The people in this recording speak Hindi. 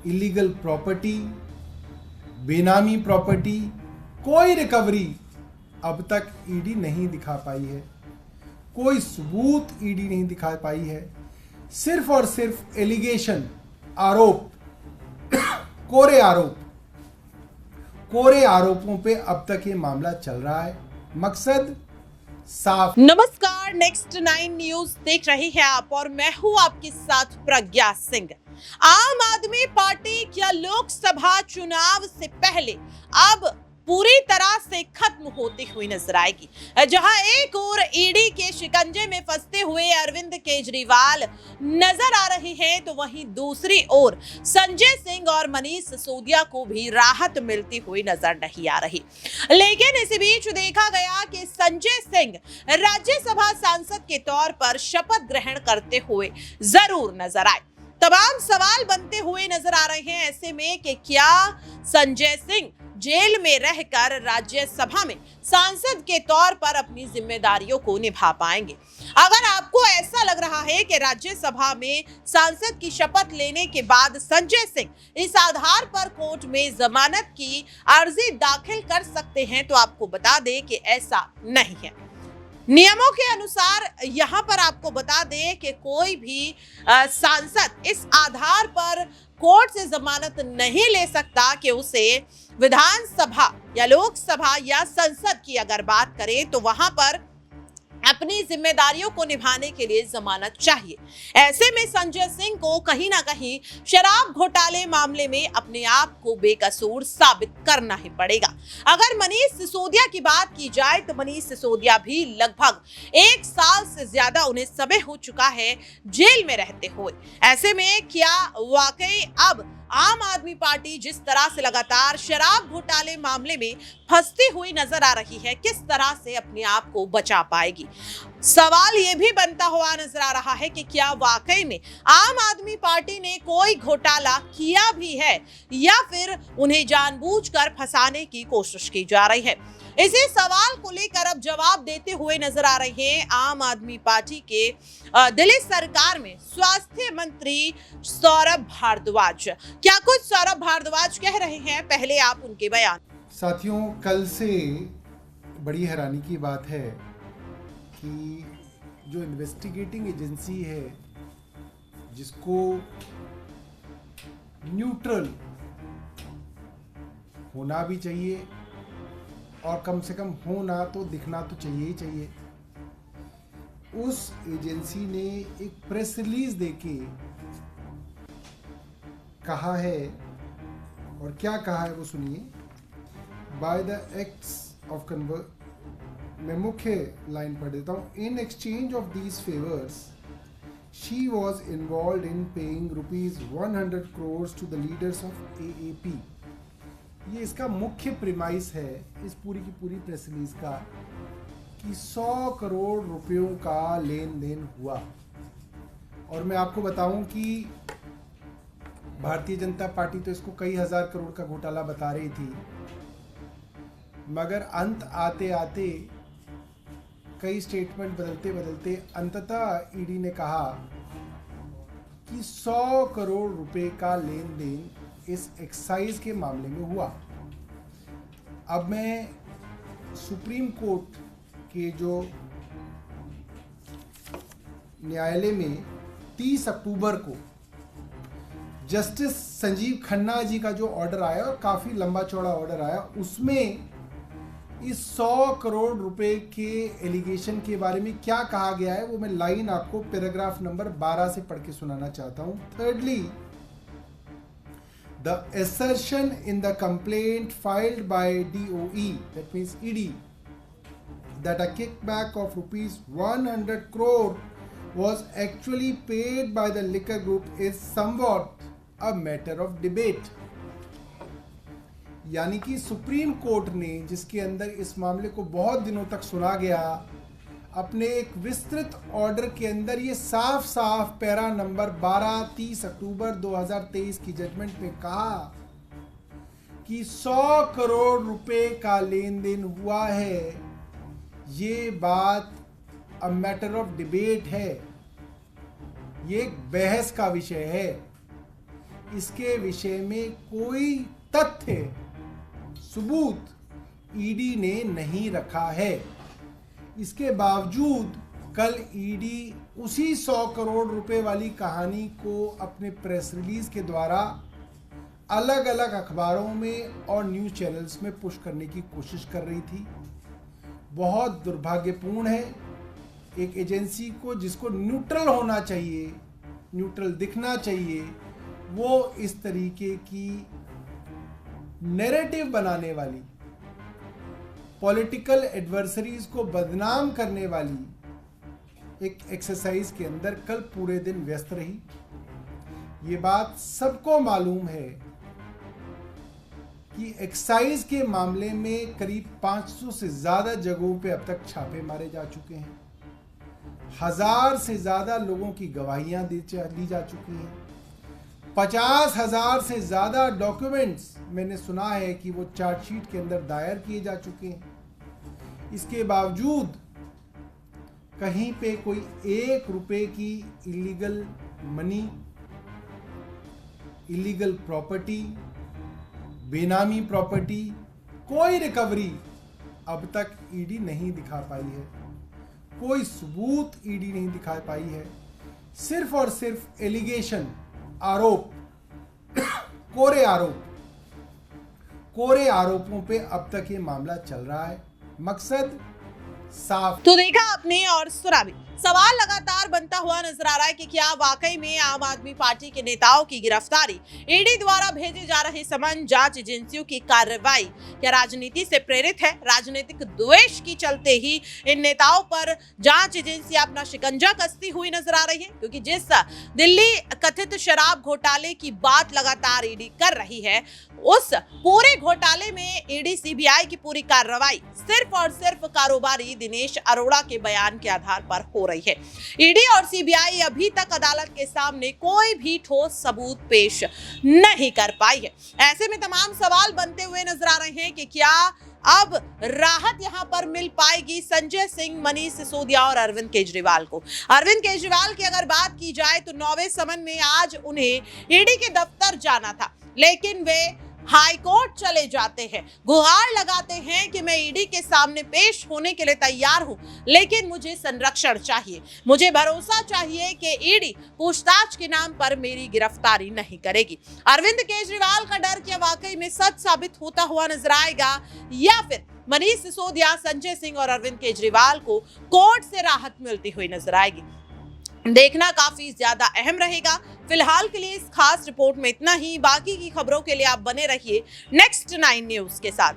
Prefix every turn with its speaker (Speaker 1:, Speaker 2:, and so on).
Speaker 1: इलीगल प्रॉपर्टी, बेनामी प्रॉपर्टी, कोई रिकवरी अब तक ईडी नहीं दिखा पाई है, कोई सबूत ईडी नहीं दिखा पाई है। सिर्फ और सिर्फ एलिगेशन, आरोप, कोरे आरोपों पे अब तक ये मामला चल रहा है। मकसद साफ।
Speaker 2: नमस्कार, नेक्स्ट 9 न्यूज देख रहे हैं आप और मैं हूं आपके साथ प्रज्ञा सिंह। आम आदमी पार्टी क्या लोकसभा चुनाव से पहले अब पूरी तरह से खत्म होती हुई नजर आएगी। जहां एक ओर ईडी के शिकंजे में फंसते हुए अरविंद केजरीवाल नजर आ रहे हैं, तो वहीं दूसरी ओर संजय सिंह और मनीष सिसोदिया को भी राहत मिलती हुई नजर नहीं आ रही। लेकिन इसी बीच देखा गया कि संजय सिंह राज्यसभा सांसद के तौर पर शपथ ग्रहण करते हुए जरूर नजर आए। तमाम सवाल बनते हुए नजर आ रहे हैं ऐसे में कि क्या संजय सिंह जेल में रहकर राज्यसभा में सांसद के तौर पर अपनी जिम्मेदारियों को निभा पाएंगे। अगर आपको ऐसा लग रहा है कि राज्यसभा में सांसद की शपथ लेने के बाद संजय सिंह इस आधार पर कोर्ट में जमानत की अर्जी दाखिल कर सकते हैं, तो आपको बता दें कि ऐसा नहीं है। नियमों के अनुसार यहाँ पर आपको बता दें कि कोई भी सांसद इस आधार पर कोर्ट से जमानत नहीं ले सकता कि उसे विधानसभा या लोकसभा या संसद की अगर बात करें तो वहां पर अपनी जिम्मेदारियों को निभाने के लिए जमानत चाहिए। ऐसे में संजय सिंह को कहीं ना कहीं शराब घोटाले मामले में अपने आप को बेकसूर साबित करना ही पड़ेगा। अगर मनीष सिसोदिया की बात की जाए तो मनीष सिसोदिया भी लगभग 1 साल से ज्यादा उन्हें समय हो चुका है जेल में रहते हुए। ऐसे में क्या वाकई अब आम आदमी पार्टी जिस तरह से लगातार शराब घोटाले मामले में फंसती हुई नजर आ रही है, किस तरह से अपने आप को बचा पाएगी? सवाल ये भी बनता हुआ नजर आ रहा है कि क्या वाकई में आम आदमी पार्टी ने कोई घोटाला किया भी है या फिर उन्हें जानबूझकर फंसाने की कोशिश की जा रही है। इसी सवाल को लेकर अब जवाब देते हुए नजर आ रहे हैं आम आदमी पार्टी के दिल्ली सरकार में स्वास्थ्य मंत्री सौरभ भारद्वाज। क्या कुछ सौरभ भारद्वाज कह रहे हैं, पहले आप उनके बयान।
Speaker 1: साथियों, कल से बड़ी हैरानी की बात है कि जो इन्वेस्टिगेटिंग एजेंसी है, जिसको न्यूट्रल होना भी चाहिए और कम से कम होना तो दिखना तो चाहिए ही चाहिए, उस एजेंसी ने एक प्रेस रिलीज देके कहा है, और क्या कहा है वो सुनिए। बाय द एक्ट्स ऑफ मैं मुख्य लाइन पढ़ देता हूँ। In exchange of these favours she was involve in paying ₹100 crores to the leaders of AAP। ये इसका मुख्य प्रीमाइस है इस पूरी की पूरी प्रेस रिलीज का, कि 100 करोड़ रुपयों का लेन देन हुआ। और मैं आपको बताऊं कि भारतीय जनता पार्टी तो इसको कई हजार करोड़ का घोटाला बता रही थी, मगर अंत आते आते कई स्टेटमेंट बदलते बदलते अंततः ईडी ने कहा कि 100 करोड़ रुपए का लेन देन इस एक्साइज के मामले में हुआ। अब मैं सुप्रीम कोर्ट के जो न्यायालय में 30 अक्टूबर को जस्टिस संजीव खन्ना जी का जो ऑर्डर आया, और काफी लंबा चौड़ा ऑर्डर आया, उसमें इस 100 करोड़ रुपए के एलिगेशन के बारे में क्या कहा गया है वो मैं लाइन आपको पैराग्राफ नंबर 12 से पढ़ के सुनाना चाहता हूं। Thirdly, the assertion in the complaint filed by DOE, that means ED, that a kickback of ₹100 crore was actually paid by the liquor group is somewhat a matter of debate। यानी कि सुप्रीम कोर्ट ने, जिसके अंदर इस मामले को बहुत दिनों तक सुना गया, अपने एक विस्तृत ऑर्डर के अंदर ये साफ साफ पैरा नंबर 12 30 अक्टूबर 2023 की जजमेंट में कहा कि 100 करोड़ रुपए का लेन देन हुआ है। ये बात अ मैटर ऑफ डिबेट है, ये एक बहस का विषय है। इसके विषय में कोई तथ्य सबूत ईडी ने नहीं रखा है। इसके बावजूद कल ईडी उसी 100 करोड़ रुपए वाली कहानी को अपने प्रेस रिलीज के द्वारा अलग अलग अखबारों में और न्यूज़ चैनल्स में पुश करने की कोशिश कर रही थी। बहुत दुर्भाग्यपूर्ण है, एक एजेंसी को जिसको न्यूट्रल होना चाहिए, न्यूट्रल दिखना चाहिए, वो इस तरीके की नैरेटिव बनाने वाली, पॉलिटिकल एडवर्सरीज को बदनाम करने वाली एक एक्सरसाइज के अंदर कल पूरे दिन व्यस्त रही। ये बात सबको मालूम है कि एक्साइज के मामले में करीब 500 से ज्यादा जगहों पे अब तक छापे मारे जा चुके हैं। 1000 से ज्यादा लोगों की गवाहियां ली जा चुकी हैं। 50,000 से ज्यादा डॉक्यूमेंट्स मैंने सुना है कि वो चार्जशीट के अंदर दायर किए जा चुके हैं। इसके बावजूद कहीं पे कोई 1 रुपए की इलीगल मनी, इलीगल प्रॉपर्टी, बेनामी प्रॉपर्टी, कोई रिकवरी अब तक ईडी नहीं दिखा पाई है। कोई सबूत ईडी नहीं दिखा पाई है। सिर्फ और सिर्फ एलिगेशन, आरोप, कोरे आरोपों पे अब तक ये मामला चल रहा है। मकसद साफ।
Speaker 2: तो देखा आपने और सुना भी। सवाल लगातार बनता हुआ नजर आ रहा है कि क्या वाकई में आम आदमी पार्टी के नेताओं की गिरफ्तारी, ईडी द्वारा भेजे जा रहे समन, जांच एजेंसियों की कार्रवाई क्या राजनीति से प्रेरित है? राजनीतिक द्वेष की चलते ही इन नेताओं पर जांच एजेंसी अपना शिकंजा कसती हुई नजर आ रही है, क्योंकि जिस दिल्ली कथित शराब घोटाले की बात लगातार ईडी कर रही है, उस पूरे घोटाले में ईडी सीबीआई की पूरी कार्रवाई सिर्फ और सिर्फ कारोबारी दिनेश अरोड़ा के बयान के आधार पर हो रही है। ईडी और सीबीआई अभी तक अदालत के सामने कोई भी ठोस सबूत पेश नहीं कर पाई है। ऐसे में तमाम सवाल बनते हुए नजर आ रहे हैं कि क्या अब राहत यहां पर मिल पाएगी संजय सिंह, मनीष सिसोदिया और अरविंद केजरीवाल को। अरविंद केजरीवाल की अगर बात की जाए तो 9वें समन में आज उन्हें ईडी के दफ्तर जाना था, लेकिन वे हाई कोर्ट चले जाते हैं, गुहार लगाते हैं कि मैं ईडी के सामने पेश होने के लिए तैयार हूं, लेकिन मुझे संरक्षण चाहिए, मुझे भरोसा चाहिए कि ईडी पूछताछ के नाम पर मेरी गिरफ्तारी नहीं करेगी। अरविंद केजरीवाल का डर क्या वाकई में सच साबित होता हुआ नजर आएगा, या फिर मनीष सिसोदिया, संजय सिंह और अरविंद केजरीवाल को कोर्ट से राहत मिलती हुई नजर आएगी? देखना काफी ज्यादा अहम रहेगा। फिलहाल के लिए इस खास रिपोर्ट में इतना ही। बाकी की खबरों के लिए आप बने रहिए नेक्स्ट 9 न्यूज के साथ।